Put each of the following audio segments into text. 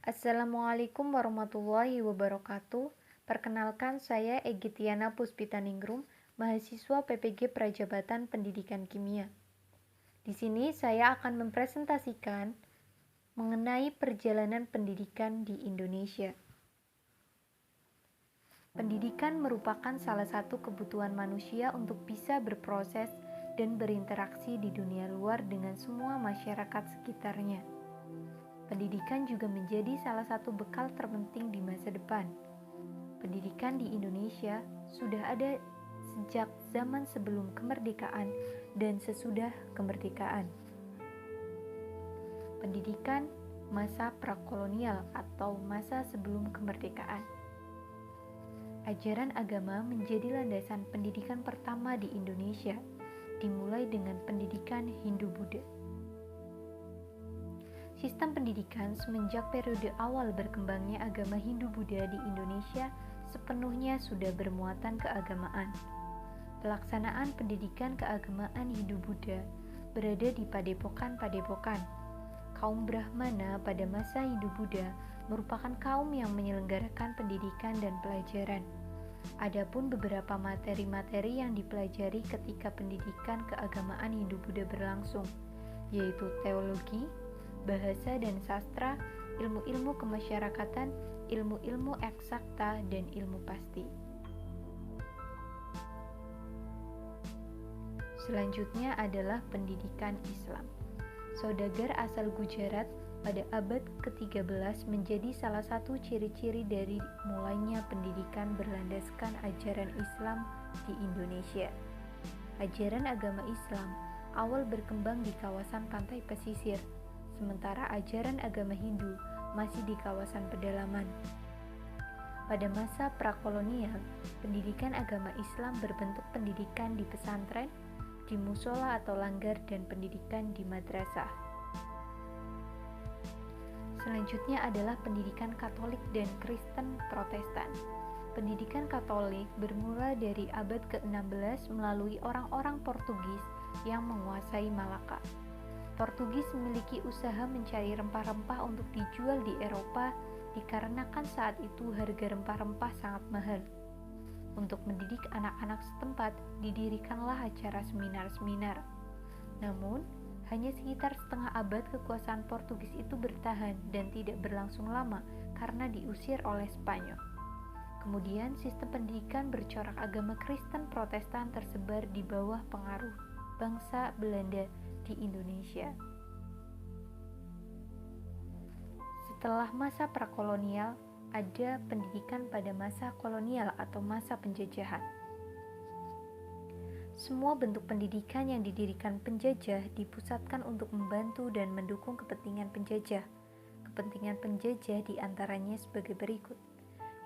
Assalamualaikum warahmatullahi wabarakatuh. Perkenalkan saya Egitiana Puspitaningrum, mahasiswa PPG Prajabatan Pendidikan Kimia. Di sini saya akan mempresentasikan mengenai perjalanan pendidikan di Indonesia. Pendidikan merupakan salah satu kebutuhan manusia untuk bisa berproses dan berinteraksi di dunia luar dengan semua masyarakat sekitarnya. Pendidikan juga menjadi salah satu bekal terpenting di masa depan. Pendidikan di Indonesia sudah ada sejak zaman sebelum kemerdekaan dan sesudah kemerdekaan. Pendidikan masa prakolonial atau masa sebelum kemerdekaan. Ajaran agama menjadi landasan pendidikan pertama di Indonesia, dimulai dengan pendidikan Hindu-Buddha. Sistem pendidikan semenjak periode awal berkembangnya agama Hindu-Buddha di Indonesia sepenuhnya sudah bermuatan keagamaan. Pelaksanaan pendidikan keagamaan Hindu-Buddha berada di padepokan-padepokan. Kaum Brahmana pada masa Hindu-Buddha merupakan kaum yang menyelenggarakan pendidikan dan pelajaran. Adapun beberapa materi-materi yang dipelajari ketika pendidikan keagamaan Hindu-Buddha berlangsung, yaitu teologi, bahasa dan sastra, ilmu-ilmu kemasyarakatan, ilmu-ilmu eksakta, dan ilmu pasti. Selanjutnya adalah pendidikan Islam. Saudagar asal Gujarat pada abad ke-13 menjadi salah satu ciri-ciri dari mulainya pendidikan berlandaskan ajaran Islam di Indonesia. Ajaran agama Islam awal berkembang di kawasan pantai pesisir, sementara ajaran agama Hindu masih di kawasan pedalaman. Pada masa prakolonial, pendidikan agama Islam berbentuk pendidikan di pesantren, di musola atau langgar, dan pendidikan di madrasah. Selanjutnya adalah pendidikan Katolik dan Kristen Protestan. Pendidikan Katolik bermula dari abad ke-16 melalui orang-orang Portugis yang menguasai Malaka. Portugis memiliki usaha mencari rempah-rempah untuk dijual di Eropa dikarenakan saat itu harga rempah-rempah sangat mahal. Untuk mendidik anak-anak setempat, didirikanlah acara seminar-seminar. Namun, hanya sekitar setengah abad kekuasaan Portugis itu bertahan dan tidak berlangsung lama karena diusir oleh Spanyol. Kemudian, sistem pendidikan bercorak agama Kristen Protestan tersebar di bawah pengaruh bangsa Belanda di Indonesia. Setelah masa prakolonial, ada pendidikan pada masa kolonial atau masa penjajahan. Semua bentuk pendidikan yang didirikan penjajah dipusatkan untuk membantu dan mendukung kepentingan penjajah. Kepentingan penjajah diantaranya sebagai berikut.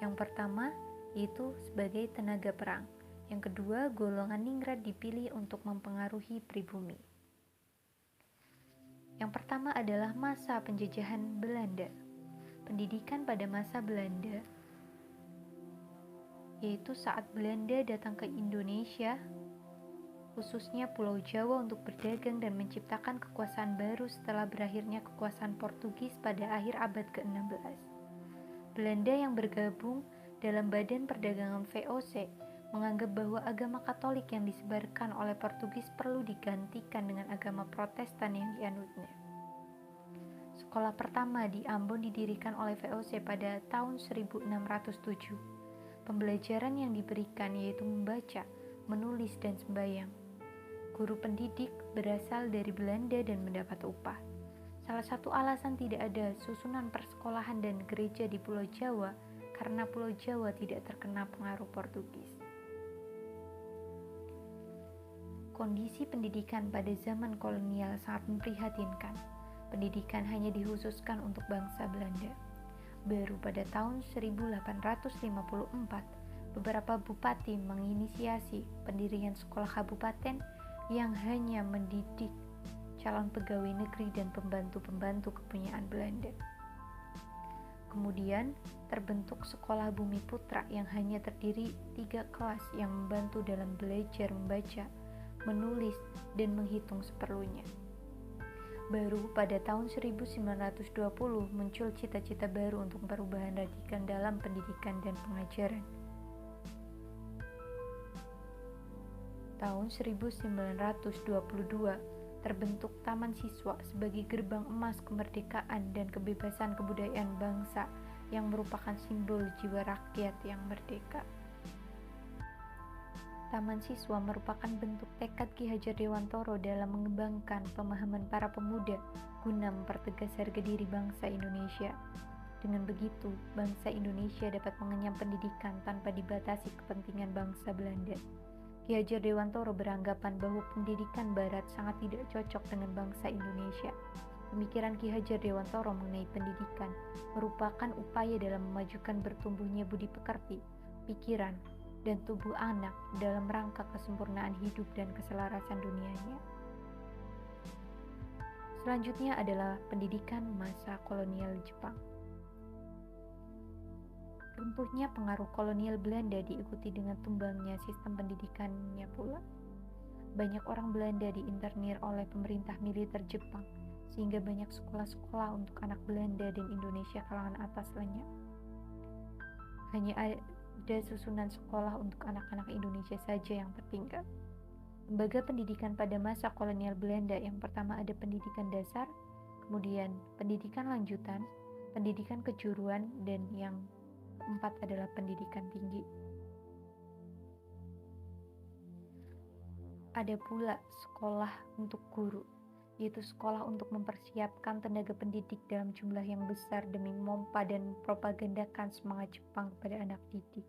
Yang pertama, yaitu sebagai tenaga perang. Yang kedua, golongan ningrat dipilih untuk mempengaruhi pribumi. Yang pertama adalah masa penjajahan Belanda. Pendidikan pada masa Belanda, yaitu saat Belanda datang ke Indonesia, khususnya Pulau Jawa untuk berdagang dan menciptakan kekuasaan baru setelah berakhirnya kekuasaan Portugis pada akhir abad ke-16. Belanda yang bergabung dalam Badan Perdagangan VOC menganggap bahwa agama Katolik yang disebarkan oleh Portugis perlu digantikan dengan agama Protestan yang dianutnya. Sekolah pertama di Ambon didirikan oleh VOC pada tahun 1607. Pembelajaran yang diberikan yaitu membaca, menulis, dan sembahyang. Guru pendidik berasal dari Belanda dan mendapat upah. Salah satu alasan tidak ada susunan persekolahan dan gereja di Pulau Jawa karena Pulau Jawa tidak terkena pengaruh Portugis. Kondisi pendidikan pada zaman kolonial sangat memprihatinkan. Pendidikan hanya dikhususkan untuk bangsa Belanda. Baru pada tahun 1854, beberapa bupati menginisiasi pendirian sekolah kabupaten yang hanya mendidik calon pegawai negeri dan pembantu-pembantu kepunyaan Belanda. Kemudian terbentuk sekolah Bumi Putra yang hanya terdiri 3 kelas yang membantu dalam belajar membaca, menulis, dan menghitung seperlunya. Baru pada tahun 1920 muncul cita-cita baru untuk perubahan radikal dalam pendidikan dan pengajaran. Tahun 1922 terbentuk Taman Siswa sebagai gerbang emas kemerdekaan dan kebebasan kebudayaan bangsa yang merupakan simbol jiwa rakyat yang merdeka. Taman Siswa merupakan bentuk tekad Ki Hajar Dewantoro dalam mengembangkan pemahaman para pemuda guna mempertegas harga diri bangsa Indonesia. Dengan begitu, bangsa Indonesia dapat mengenyam pendidikan tanpa dibatasi kepentingan bangsa Belanda. Ki Hajar Dewantoro beranggapan bahwa pendidikan Barat sangat tidak cocok dengan bangsa Indonesia. Pemikiran Ki Hajar Dewantoro mengenai pendidikan merupakan upaya dalam memajukan bertumbuhnya budi pekerti, pikiran, dan tubuh anak dalam rangka kesempurnaan hidup dan keselarasan dunianya. Selanjutnya adalah pendidikan masa kolonial Jepang. Runtuhnya pengaruh kolonial Belanda diikuti dengan tumbangnya sistem pendidikannya pula. Banyak orang Belanda diinternir oleh pemerintah militer Jepang, sehingga banyak sekolah-sekolah untuk anak Belanda dan Indonesia kalangan atas lenyap. Hanya ada susunan sekolah untuk anak-anak Indonesia saja yang tertinggal. Lembaga pendidikan pada masa kolonial Belanda yang pertama ada pendidikan dasar, kemudian pendidikan lanjutan, pendidikan kejuruan, dan yang keempat adalah pendidikan tinggi. Ada pula sekolah untuk guru, yaitu sekolah untuk mempersiapkan tenaga pendidik dalam jumlah yang besar demi memompa dan mempropagandakan semangat Jepang kepada anak didik.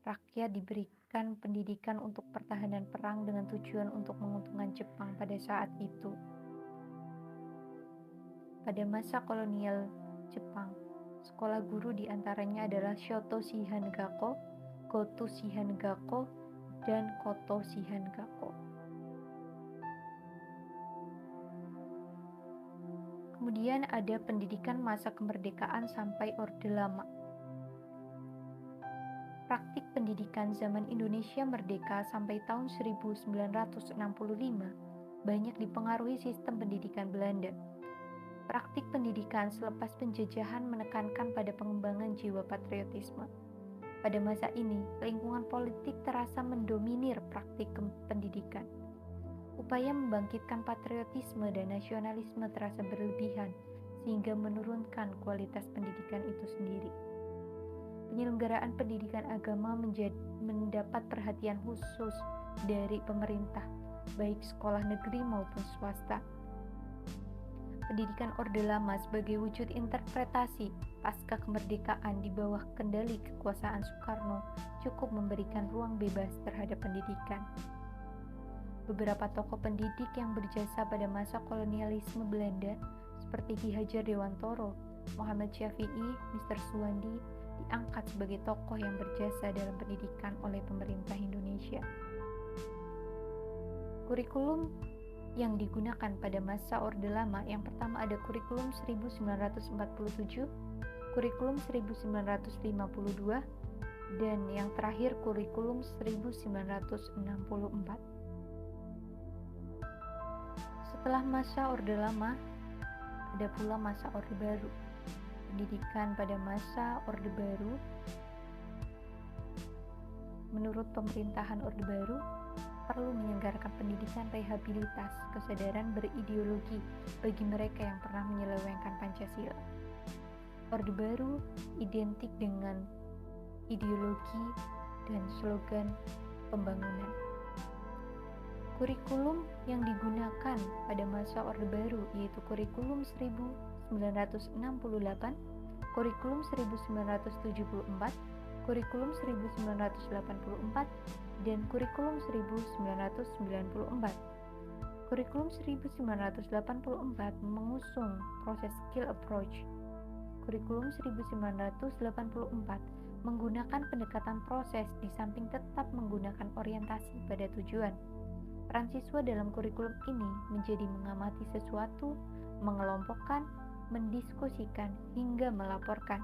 Rakyat diberikan pendidikan untuk pertahanan perang dengan tujuan untuk menguntungkan Jepang pada saat itu. Pada masa kolonial Jepang, sekolah guru diantaranya adalah Shoto Shihan Gakko, Goto Shihan Gakko, dan Koto Shihan Gakko. Kemudian ada pendidikan masa kemerdekaan sampai Orde Lama. Praktik pendidikan zaman Indonesia merdeka sampai tahun 1965 banyak dipengaruhi sistem pendidikan Belanda. Praktik pendidikan selepas penjajahan menekankan pada pengembangan jiwa patriotisme. Pada masa ini, lingkungan politik terasa mendominir praktik pendidikan. Upaya membangkitkan patriotisme dan nasionalisme terasa berlebihan sehingga menurunkan kualitas pendidikan itu sendiri. Penyelenggaraan pendidikan agama mendapat perhatian khusus dari pemerintah, baik sekolah negeri maupun swasta. Pendidikan Orde Lama sebagai wujud interpretasi pasca kemerdekaan di bawah kendali kekuasaan Soekarno cukup memberikan ruang bebas terhadap pendidikan. Beberapa tokoh pendidik yang berjasa pada masa kolonialisme Belanda seperti Ki Hajar Dewantoro, Muhammad Syafi'i, Mr. Suwandi diangkat sebagai tokoh yang berjasa dalam pendidikan oleh pemerintah Indonesia. Kurikulum yang digunakan pada masa Orde Lama yang pertama ada kurikulum 1947, kurikulum 1952, dan yang terakhir kurikulum 1964. Setelah masa Orde Lama, ada pula masa Orde Baru. Pendidikan pada masa Orde Baru, menurut pemerintahan Orde Baru, perlu menyelenggarakan pendidikan rehabilitas kesadaran berideologi bagi mereka yang pernah menyelewengkan Pancasila. Orde Baru identik dengan ideologi dan slogan pembangunan. Kurikulum yang digunakan pada masa Orde Baru yaitu kurikulum 1968, kurikulum 1974, kurikulum 1984, dan kurikulum 1994. Kurikulum 1984 mengusung proses skill approach. Kurikulum 1984 menggunakan pendekatan proses di samping tetap menggunakan orientasi pada tujuan. Peran siswa dalam kurikulum ini menjadi mengamati sesuatu, mengelompokkan, mendiskusikan, hingga melaporkan.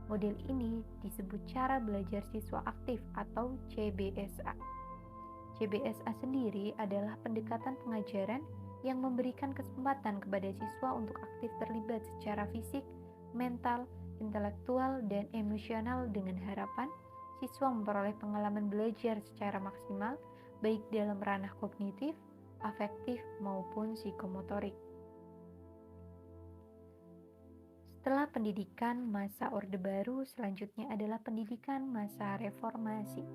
Model ini disebut cara belajar siswa aktif atau CBSA. CBSA sendiri adalah pendekatan pengajaran yang memberikan kesempatan kepada siswa untuk aktif terlibat secara fisik, mental, intelektual, dan emosional dengan harapan siswa memperoleh pengalaman belajar secara maksimal baik dalam ranah kognitif, afektif, maupun psikomotorik. Setelah pendidikan masa Orde Baru, selanjutnya adalah pendidikan masa reformasi.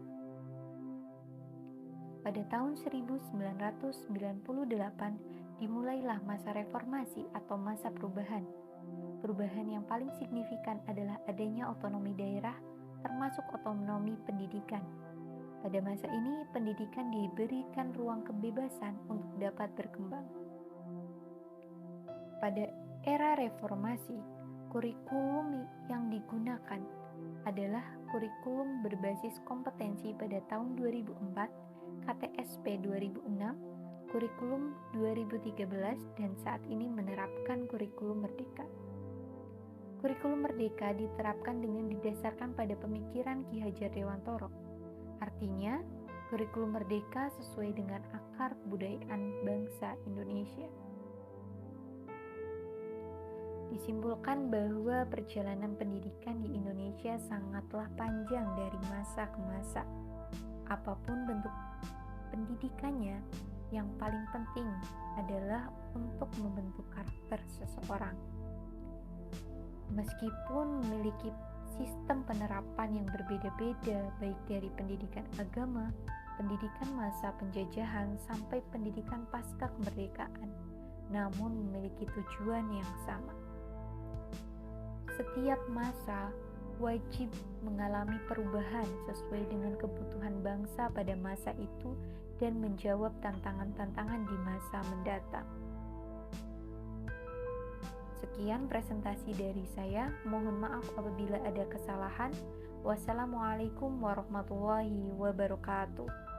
Pada tahun 1998 dimulailah masa reformasi atau masa perubahan. Perubahan yang paling signifikan adalah adanya otonomi daerah, termasuk otonomi pendidikan. Pada masa ini, pendidikan diberikan ruang kebebasan untuk dapat berkembang. Pada era reformasi, kurikulum yang digunakan adalah kurikulum berbasis kompetensi pada tahun 2004, KTSP 2006, kurikulum 2013, dan saat ini menerapkan kurikulum merdeka. Kurikulum merdeka diterapkan dengan didasarkan pada pemikiran Ki Hajar Dewantoro. Artinya, kurikulum merdeka sesuai dengan akar kebudayaan bangsa Indonesia. Disimpulkan bahwa perjalanan pendidikan di Indonesia sangatlah panjang dari masa ke masa. Apapun bentuk pendidikannya, yang paling penting adalah untuk membentuk karakter seseorang. Meskipun memiliki sistem penerapan yang berbeda-beda, baik dari pendidikan agama, pendidikan masa penjajahan, sampai pendidikan pasca kemerdekaan, namun memiliki tujuan yang sama. Setiap masa wajib mengalami perubahan sesuai dengan kebutuhan bangsa pada masa itu dan menjawab tantangan-tantangan di masa mendatang. Sekian presentasi dari saya. Mohon maaf apabila ada kesalahan. Wassalamualaikum warahmatullahi wabarakatuh.